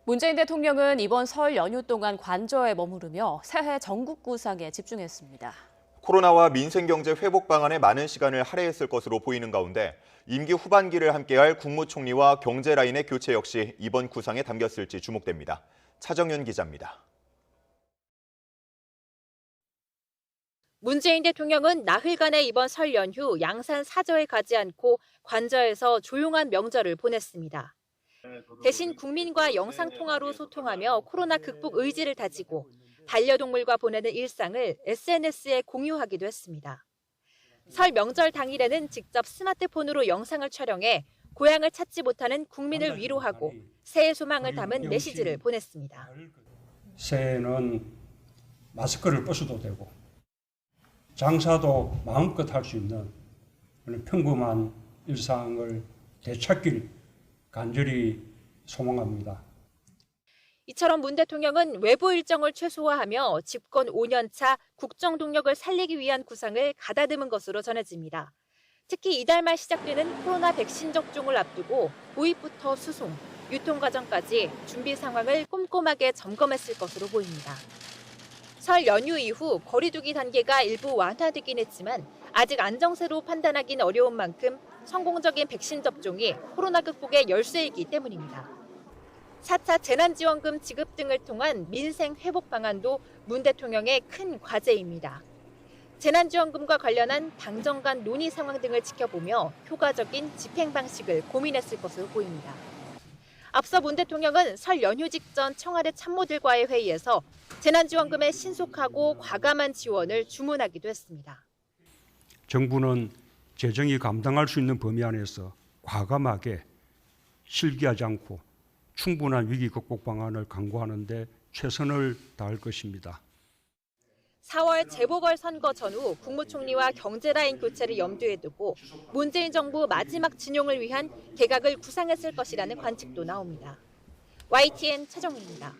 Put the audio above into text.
문재인 대통령은 이번 설 연휴 동안 관저에 머무르며 새해 전국 구상에 집중했습니다. 코로나와 민생경제 회복 방안에 많은 시간을 할애했을 것으로 보이는 가운데 임기 후반기를 함께할 국무총리와 경제 라인의 교체 역시 이번 구상에 담겼을지 주목됩니다. 차정윤 기자입니다. 문재인 대통령은 나흘간의 이번 설 연휴 양산 사저에 가지 않고 관저에서 조용한 명절을 보냈습니다. 대신 국민과 영상통화로 소통하며 코로나 극복 의지를 다지고 반려동물과 보내는 일상을 SNS에 공유하기도 했습니다. 설 명절 당일에는 직접 스마트폰으로 영상을 촬영해 고향을 찾지 못하는 국민을 위로하고 새해 소망을 담은 메시지를 보냈습니다. 새해에는 마스크를 벗어도 되고 장사도 마음껏 할 수 있는 그런 평범한 일상을 되찾길 간절히 소망합니다. 이처럼 문 대통령은 외부 일정을 최소화하며 집권 5년차 국정 동력을 살리기 위한 구상을 가다듬은 것으로 전해집니다. 특히 이달 말 시작되는 코로나 백신 접종을 앞두고 도입부터 수송, 유통 과정까지 준비 상황을 꼼꼼하게 점검했을 것으로 보입니다. 설 연휴 이후 거리 두기 단계가 일부 완화되긴 했지만 아직 안정세로 판단하기는 어려운 만큼 성공적인 백신 접종이 코로나 극복의 열쇠이기 때문입니다. 4차 재난지원금 지급 등을 통한 민생 회복 방안도 문 대통령의 큰 과제입니다. 재난지원금과 관련한 당정 간 논의 상황 등을 지켜보며 효과적인 집행 방식을 고민했을 것으로 보입니다. 앞서 문 대통령은 설 연휴 직전 청와대 참모들과의 회의에서 재난지원금의 신속하고 과감한 지원을 주문하기도 했습니다. 정부는 재정이 감당할 수 있는 범위 안에서 과감하게 실기하지 않고 충분한 위기 극복 방안을 강구하는 데 최선을 다할 것입니다. 4월 재보궐선거 전후 국무총리와 경제라인 교체를 염두에 두고 문재인 정부 마지막 진용을 위한 개각을 구상했을 것이라는 관측도 나옵니다. YTN 최정희입니다.